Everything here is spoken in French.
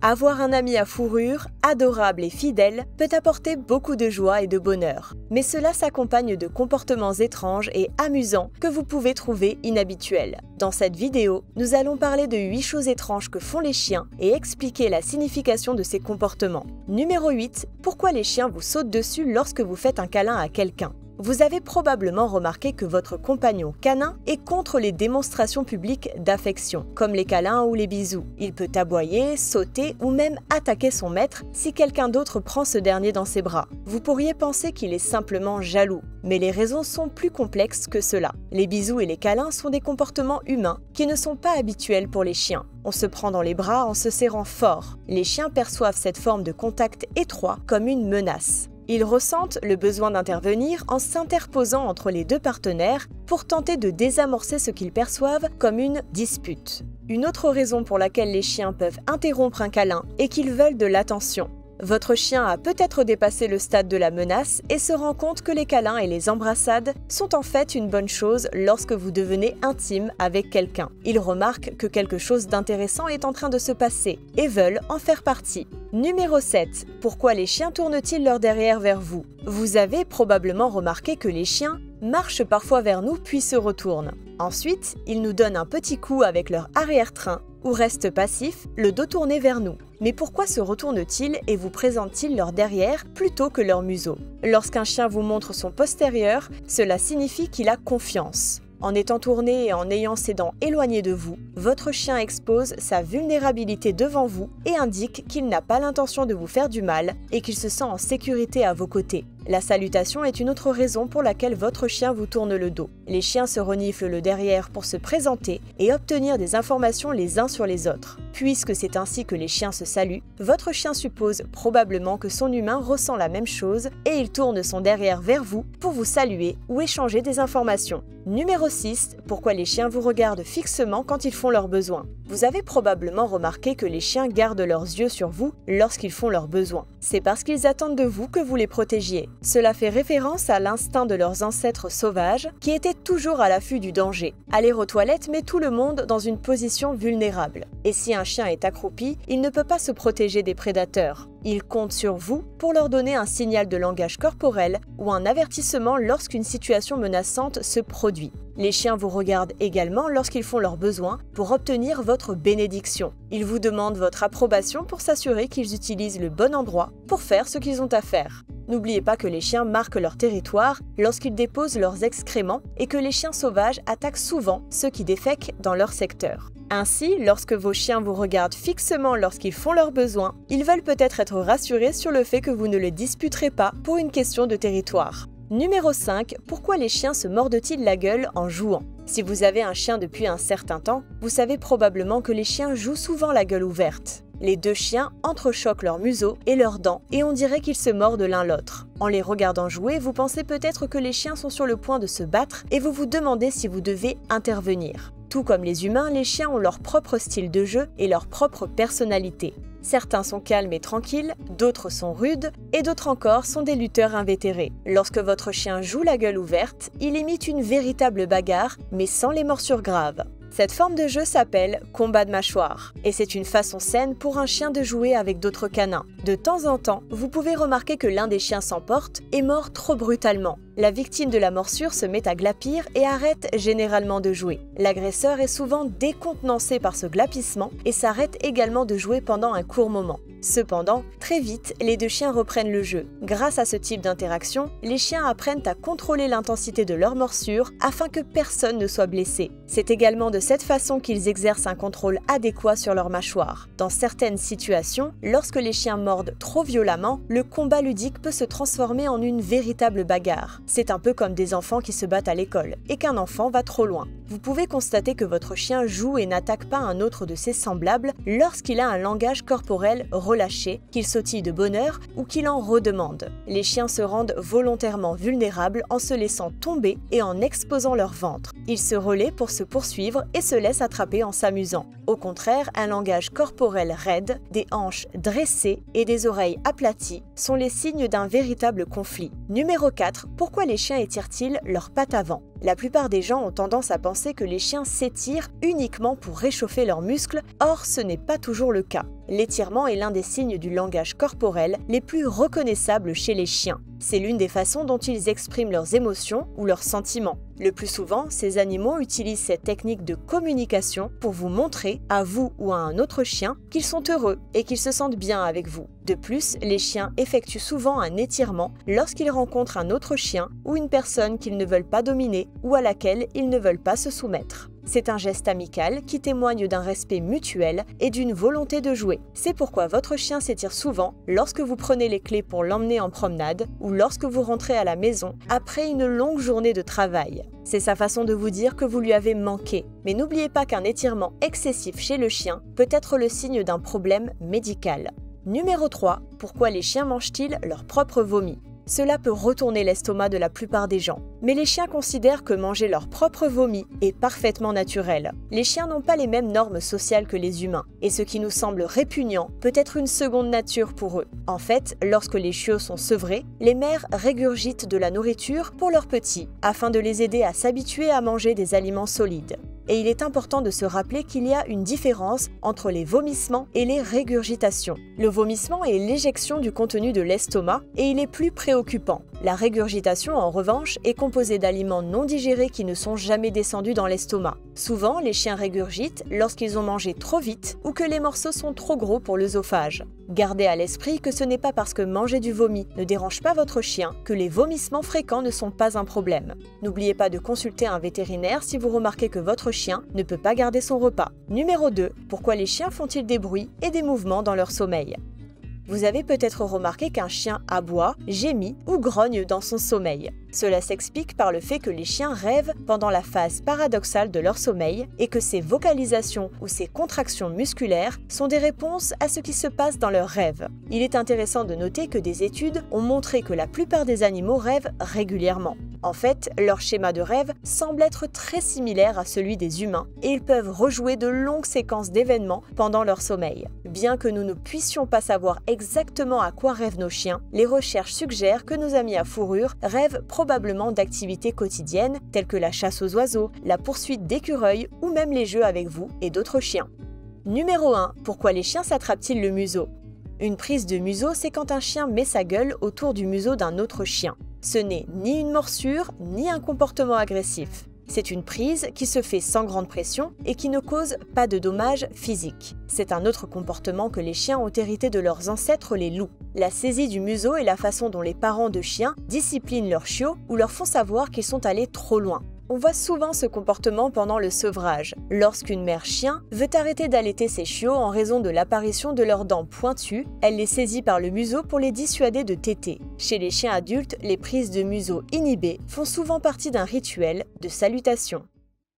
Avoir un ami à fourrure, adorable et fidèle, peut apporter beaucoup de joie et de bonheur. Mais cela s'accompagne de comportements étranges et amusants que vous pouvez trouver inhabituels. Dans cette vidéo, nous allons parler de 8 choses étranges que font les chiens et expliquer la signification de ces comportements. Numéro 8. Pourquoi les chiens vous sautent dessus lorsque vous faites un câlin à quelqu'un ? Vous avez probablement remarqué que votre compagnon canin est contre les démonstrations publiques d'affection, comme les câlins ou les bisous. Il peut aboyer, sauter ou même attaquer son maître si quelqu'un d'autre prend ce dernier dans ses bras. Vous pourriez penser qu'il est simplement jaloux, mais les raisons sont plus complexes que cela. Les bisous et les câlins sont des comportements humains qui ne sont pas habituels pour les chiens. On se prend dans les bras en se serrant fort. Les chiens perçoivent cette forme de contact étroit comme une menace. Ils ressentent le besoin d'intervenir en s'interposant entre les deux partenaires pour tenter de désamorcer ce qu'ils perçoivent comme une dispute. Une autre raison pour laquelle les chiens peuvent interrompre un câlin est qu'ils veulent de l'attention. Votre chien a peut-être dépassé le stade de la menace et se rend compte que les câlins et les embrassades sont en fait une bonne chose lorsque vous devenez intime avec quelqu'un. Il remarque que quelque chose d'intéressant est en train de se passer et veulent en faire partie. Numéro 7. Pourquoi les chiens tournent-ils leur derrière vers vous ? Vous avez probablement remarqué que les chiens marchent parfois vers nous puis se retournent. Ensuite, ils nous donnent un petit coup avec leur arrière-train ou restent passifs, le dos tourné vers nous. Mais pourquoi se retournent-ils et vous présentent-ils leur derrière plutôt que leur museau ? Lorsqu'un chien vous montre son postérieur, cela signifie qu'il a confiance. En étant tourné et en ayant ses dents éloignées de vous, votre chien expose sa vulnérabilité devant vous et indique qu'il n'a pas l'intention de vous faire du mal et qu'il se sent en sécurité à vos côtés. La salutation est une autre raison pour laquelle votre chien vous tourne le dos. Les chiens se reniflent le derrière pour se présenter et obtenir des informations les uns sur les autres. Puisque c'est ainsi que les chiens se saluent, votre chien suppose probablement que son humain ressent la même chose et il tourne son derrière vers vous pour vous saluer ou échanger des informations. Numéro 6. Pourquoi les chiens vous regardent fixement quand ils font leurs besoins ? Vous avez probablement remarqué que les chiens gardent leurs yeux sur vous lorsqu'ils font leurs besoins. C'est parce qu'ils attendent de vous que vous les protégiez. Cela fait référence à l'instinct de leurs ancêtres sauvages qui étaient toujours à l'affût du danger. Aller aux toilettes met tout le monde dans une position vulnérable. Et si un chien est accroupi, il ne peut pas se protéger des prédateurs. Il compte sur vous pour leur donner un signal de langage corporel ou un avertissement lorsqu'une situation menaçante se produit. Les chiens vous regardent également lorsqu'ils font leurs besoins pour obtenir votre bénédiction. Ils vous demandent votre approbation pour s'assurer qu'ils utilisent le bon endroit pour faire ce qu'ils ont à faire. N'oubliez pas que les chiens marquent leur territoire lorsqu'ils déposent leurs excréments et que les chiens sauvages attaquent souvent ceux qui défèquent dans leur secteur. Ainsi, lorsque vos chiens vous regardent fixement lorsqu'ils font leurs besoins, ils veulent peut-être être rassurés sur le fait que vous ne les disputerez pas pour une question de territoire. Numéro 5. Pourquoi les chiens se mordent-ils la gueule en jouant ? Si vous avez un chien depuis un certain temps, vous savez probablement que les chiens jouent souvent la gueule ouverte. Les deux chiens entrechoquent leurs museaux et leurs dents et on dirait qu'ils se mordent l'un l'autre. En les regardant jouer, vous pensez peut-être que les chiens sont sur le point de se battre et vous vous demandez si vous devez intervenir. Tout comme les humains, les chiens ont leur propre style de jeu et leur propre personnalité. Certains sont calmes et tranquilles, d'autres sont rudes, et d'autres encore sont des lutteurs invétérés. Lorsque votre chien joue la gueule ouverte, il imite une véritable bagarre, mais sans les morsures graves. Cette forme de jeu s'appelle combat de mâchoire, et c'est une façon saine pour un chien de jouer avec d'autres canins. De temps en temps, vous pouvez remarquer que l'un des chiens s'emporte et mord trop brutalement. La victime de la morsure se met à glapir et arrête généralement de jouer. L'agresseur est souvent décontenancé par ce glapissement et s'arrête également de jouer pendant un court moment. Cependant, très vite, les deux chiens reprennent le jeu. Grâce à ce type d'interaction, les chiens apprennent à contrôler l'intensité de leur morsure afin que personne ne soit blessé. C'est également de cette façon qu'ils exercent un contrôle adéquat sur leur mâchoire. Dans certaines situations, lorsque les chiens mordent trop violemment, le combat ludique peut se transformer en une véritable bagarre. C'est un peu comme des enfants qui se battent à l'école, et qu'un enfant va trop loin. Vous pouvez constater que votre chien joue et n'attaque pas un autre de ses semblables lorsqu'il a un langage corporel relâché, qu'il sautille de bonheur ou qu'il en redemande. Les chiens se rendent volontairement vulnérables en se laissant tomber et en exposant leur ventre. Ils se relaient pour se poursuivre et se laissent attraper en s'amusant. Au contraire, un langage corporel raide, des hanches dressées et des oreilles aplaties sont les signes d'un véritable conflit. Numéro 4. Pourquoi les chiens étirent-ils leurs pattes avant ? La plupart des gens ont tendance à penser que les chiens s'étirent uniquement pour réchauffer leurs muscles, or ce n'est pas toujours le cas. L'étirement est l'un des signes du langage corporel les plus reconnaissables chez les chiens. C'est l'une des façons dont ils expriment leurs émotions ou leurs sentiments. Le plus souvent, ces animaux utilisent cette technique de communication pour vous montrer, à vous ou à un autre chien, qu'ils sont heureux et qu'ils se sentent bien avec vous. De plus, les chiens effectuent souvent un étirement lorsqu'ils rencontrent un autre chien ou une personne qu'ils ne veulent pas dominer ou à laquelle ils ne veulent pas se soumettre. C'est un geste amical qui témoigne d'un respect mutuel et d'une volonté de jouer. C'est pourquoi votre chien s'étire souvent lorsque vous prenez les clés pour l'emmener en promenade ou lorsque vous rentrez à la maison après une longue journée de travail. C'est sa façon de vous dire que vous lui avez manqué. Mais n'oubliez pas qu'un étirement excessif chez le chien peut être le signe d'un problème médical. Numéro 3. Pourquoi les chiens mangent-ils leur propre vomi ? Cela peut retourner l'estomac de la plupart des gens. Mais les chiens considèrent que manger leur propre vomi est parfaitement naturel. Les chiens n'ont pas les mêmes normes sociales que les humains, et ce qui nous semble répugnant peut être une seconde nature pour eux. En fait, lorsque les chiots sont sevrés, les mères régurgitent de la nourriture pour leurs petits, afin de les aider à s'habituer à manger des aliments solides. Et il est important de se rappeler qu'il y a une différence entre les vomissements et les régurgitations. Le vomissement est l'éjection du contenu de l'estomac et il est plus préoccupant. La régurgitation, en revanche, est composée d'aliments non digérés qui ne sont jamais descendus dans l'estomac. Souvent, les chiens régurgitent lorsqu'ils ont mangé trop vite ou que les morceaux sont trop gros pour l'œsophage. Gardez à l'esprit que ce n'est pas parce que manger du vomi ne dérange pas votre chien que les vomissements fréquents ne sont pas un problème. N'oubliez pas de consulter un vétérinaire si vous remarquez que votre chien ne peut pas garder son repas. Numéro 2. Pourquoi les chiens font-ils des bruits et des mouvements dans leur sommeil ? Vous avez peut-être remarqué qu'un chien aboie, gémit ou grogne dans son sommeil. Cela s'explique par le fait que les chiens rêvent pendant la phase paradoxale de leur sommeil et que ces vocalisations ou ces contractions musculaires sont des réponses à ce qui se passe dans leurs rêves. Il est intéressant de noter que des études ont montré que la plupart des animaux rêvent régulièrement. En fait, leur schéma de rêve semble être très similaire à celui des humains et ils peuvent rejouer de longues séquences d'événements pendant leur sommeil. Bien que nous ne puissions pas savoir exactement à quoi rêvent nos chiens, les recherches suggèrent que nos amis à fourrure rêvent probablement d'activités quotidiennes telles que la chasse aux oiseaux, la poursuite d'écureuils ou même les jeux avec vous et d'autres chiens. Numéro 1. Pourquoi les chiens s'attrapent-ils le museau ? Une prise de museau, c'est quand un chien met sa gueule autour du museau d'un autre chien. Ce n'est ni une morsure, ni un comportement agressif. C'est une prise qui se fait sans grande pression et qui ne cause pas de dommages physiques. C'est un autre comportement que les chiens ont hérité de leurs ancêtres les loups. La saisie du museau est la façon dont les parents de chiens disciplinent leurs chiots ou leur font savoir qu'ils sont allés trop loin. On voit souvent ce comportement pendant le sevrage, lorsqu'une mère chien veut arrêter d'allaiter ses chiots en raison de l'apparition de leurs dents pointues, elle les saisit par le museau pour les dissuader de téter. Chez les chiens adultes, les prises de museau inhibées font souvent partie d'un rituel de salutation.